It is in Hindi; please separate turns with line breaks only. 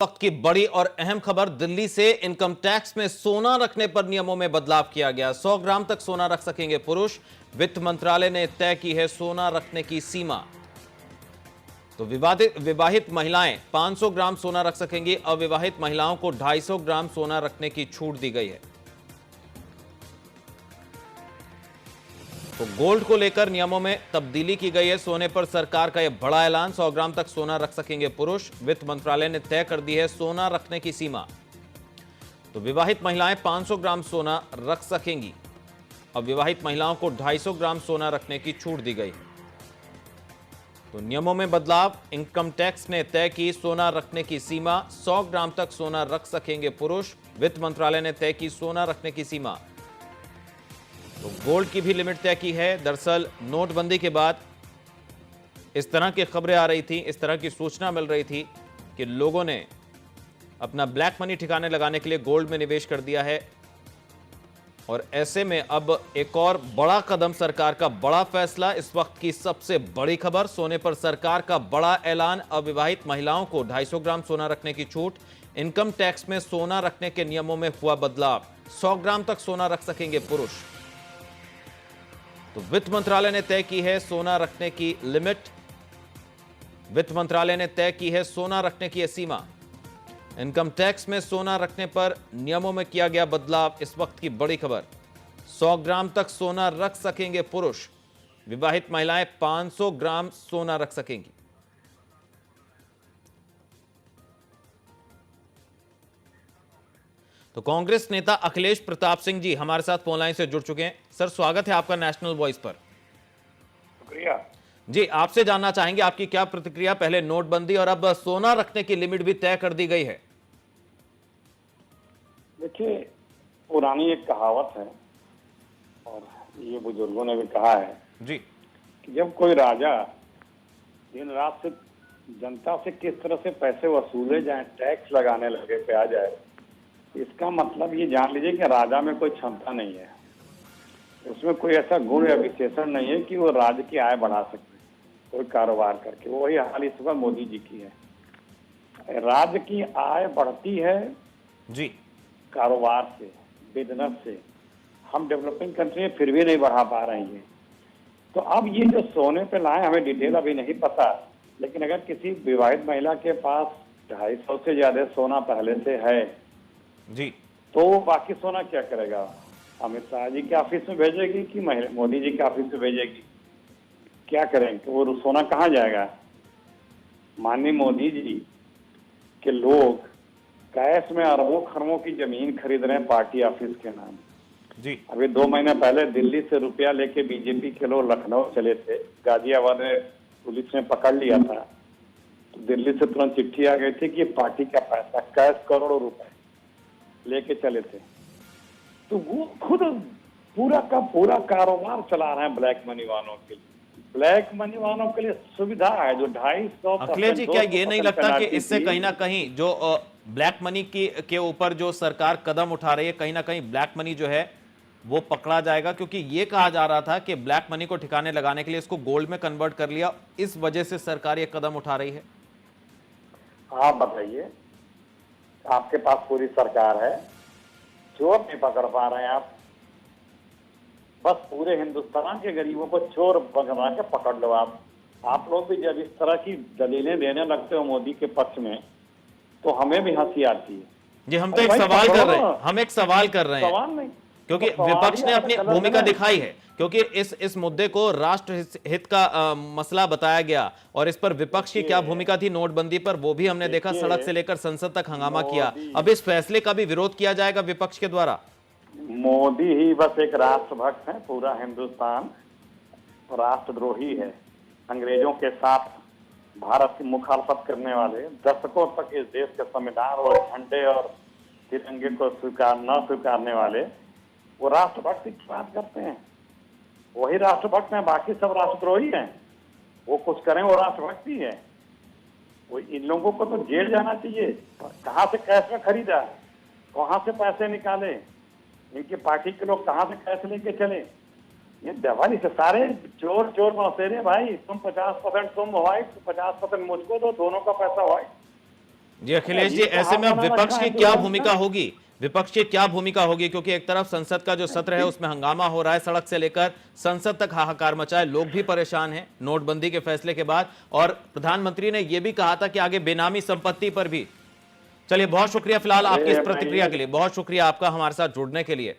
वक्त की बड़ी और अहम खबर दिल्ली से। इनकम टैक्स में सोना रखने पर नियमों में बदलाव किया गया। 100 ग्राम तक सोना रख सकेंगे पुरुष। वित्त मंत्रालय ने तय की है सोना रखने की सीमा। तो विवाहित महिलाएं 500 ग्राम सोना रख सकेंगी। अविवाहित महिलाओं को 250 ग्राम सोना रखने की छूट दी गई है। तो गोल्ड को लेकर नियमों में तब्दीली की गई है। सोने पर सरकार का यह बड़ा ऐलान। 100 ग्राम तक सोना रख सकेंगे पुरुष। वित्त मंत्रालय ने तय कर दी है सोना रखने की सीमा। तो विवाहित महिलाएं 500 ग्राम सोना रख सकेंगी। अब विवाहित महिलाओं को 250 ग्राम सोना रखने की छूट दी गई है। तो नियमों में बदलाव। इनकम टैक्स ने तय की सोना रखने की सीमा। 100 ग्राम तक सोना रख सकेंगे पुरुष। वित्त मंत्रालय ने तय की सोना रखने की सीमा। तो गोल्ड की भी लिमिट तय की है। दरअसल नोटबंदी के बाद इस तरह की खबरें आ रही थी, इस तरह की सूचना मिल रही थी कि लोगों ने अपना ब्लैक मनी ठिकाने लगाने के लिए गोल्ड में निवेश कर दिया है। और ऐसे में अब एक और बड़ा कदम, सरकार का बड़ा फैसला। इस वक्त की सबसे बड़ी खबर, सोने पर सरकार का बड़ा ऐलान। अविवाहित महिलाओं को 250 ग्राम सोना रखने की छूट। इनकम टैक्स में सोना रखने के नियमों में हुआ बदलाव। 100 ग्राम तक सोना रख सकेंगे पुरुष। तो वित्त मंत्रालय ने तय की है सोना रखने की लिमिट। वित्त मंत्रालय ने तय की है सोना रखने की सीमा। इनकम टैक्स में सोना रखने पर नियमों में किया गया बदलाव। इस वक्त की बड़ी खबर, 100 ग्राम तक सोना रख सकेंगे पुरुष। विवाहित महिलाएं 500 ग्राम सोना रख सकेंगी। तो कांग्रेस नेता अखिलेश प्रताप सिंह जी हमारे साथ फोन लाइन से जुड़ चुके हैं। सर, स्वागत है आपका नेशनल वॉइस पर।
शुक्रिया
जी, आपसे जानना चाहेंगे आपकी क्या प्रतिक्रिया। पहले नोटबंदी और अब सोना रखने की लिमिट भी तय कर दी गई है।
देखिए, पुरानी एक कहावत है और ये बुजुर्गों ने भी कहा है
जी,
कि जब कोई राजा दिन रात से जनता से किस तरह से पैसे वसूले जाए, टैक्स लगाने लगे पे आ जाए, इसका मतलब ये जान लीजिए कि राजा में कोई क्षमता नहीं है। उसमें कोई ऐसा गुण या विशेषण नहीं है कि वो राज्य की आय बढ़ा सके कोई कारोबार करके। वही हाल इस वक्त मोदी जी की है। राज्य की आय बढ़ती है
जी,
कारोबार से, बिजनेस से। हम डेवलपिंग कंट्री में फिर भी नहीं बढ़ा पा रहे हैं। तो अब ये जो सोने पे लाए, हमें डिटेल अभी नहीं पता, लेकिन अगर किसी विवाहित महिला के पास 250 से ज्यादा सोना पहले से है
जी,
तो वो बाकी सोना क्या करेगा? अमित शाह जी के ऑफिस में भेजेगी कि मोदी जी के ऑफिस में भेजेगी? क्या करेंगे? वो सोना कहाँ जाएगा? माननीय मोदी जी के लोग कैश में अरबों खरबों की जमीन खरीद रहे हैं पार्टी ऑफिस के नाम।
जी,
अभी 2 महीने पहले दिल्ली से रुपया लेके बीजेपी के लोग लखनऊ चले थे। गाजियाबाद में पुलिस ने पकड़ लिया था। तो दिल्ली से तुरंत चिट्ठी आ गई थी कि पार्टी का पैसा, कैश करोड़ों रुपए लेके चले थे। तो वो खुद पूरा का पूरा कारोबार चला रहे हैं ब्लैक मनी वालों के लिए। ब्लैक मनी वालों के लिए सुविधा है जो 250।
अखिलेश जी, क्या ये नहीं लगता कि इससे कहीं ना कहीं जो ब्लैक मनी की के ऊपर जो सरकार कदम उठा रही है, कहीं ना कहीं ब्लैक मनी जो है वो पकड़ा जाएगा? क्योंकि ये कहा जा रहा था कि ब्लैक मनी को ठिकाने लगाने के लिए इसको गोल्ड में कन्वर्ट कर लिया, इस वजह से सरकार ये कदम उठा रही है।
आप बताइए, आपके पास पूरी सरकार है, चोर नहीं पकड़ पा रहे हैं आप। बस पूरे हिंदुस्तान के गरीबों को चोर बना के पकड़ लो आप लोग भी जब इस तरह की दलीलें देने लगते हो मोदी के पक्ष में, तो हमें भी हंसी आती है।
जी, हम तो एक सवाल कर रहे हैं, हम एक सवाल कर रहे हैं,
सवाल नहीं,
क्योंकि विपक्ष ने अपनी भूमिका दिखाई है। क्योंकि इस मुद्दे को राष्ट्र हित का मसला बताया गया और इस पर विपक्ष की क्या भूमिका थी नोटबंदी पर, वो भी हमने देखा। सड़क से लेकर संसद तक हंगामा किया। अब इस फैसले का भी विरोध किया जाएगा विपक्ष के द्वारा।
मोदी ही बस एक राष्ट्रभक्त है, पूरा हिंदुस्तान राष्ट्रद्रोही है। अंग्रेजों के साथ भारत की मुखालफत करने वाले, दशकों तक इस देश के संविधान और झंडे और तिरंगे को न स्वीकारने वाले, वो राष्ट्रभक्ति की बात करते हैं। वही राष्ट्रभक्त हैं, बाकी सब राष्ट्रद्रोही हैं। वो कुछ करें वो राष्ट्रभक्ति है। वो इन लोगों को तो जेल जाना चाहिए। कहाँ से कैश में खरीदा, कहाँ से पैसे निकाले, इनकी पार्टी के लोग कहाँ से कैश लेके चले? ये दिवाली से सारे चोर चोर मौसेरे भाई। तुम 50% तुम व्हाइट, 50% मुझको दो, दोनों का पैसा व्हाइट।
जी अखिलेश जी,
ये
ऐसे में अब
बनाना
विपक्ष की
चाहें
क्या
तो
भूमिका होगी? विपक्ष की क्या भूमिका होगी, क्योंकि एक तरफ संसद का जो सत्र है उसमें हंगामा हो रहा है, सड़क से लेकर संसद तक हाहाकार मचा है, लोग भी परेशान हैं नोटबंदी के फैसले के बाद, और प्रधानमंत्री ने यह भी कहा था कि आगे बेनामी संपत्ति पर भी। चलिए बहुत शुक्रिया फिलहाल आपकी इस
अरे
प्रतिक्रिया
नहीं,
के लिए, बहुत शुक्रिया आपका हमारे साथ जुड़ने के लिए।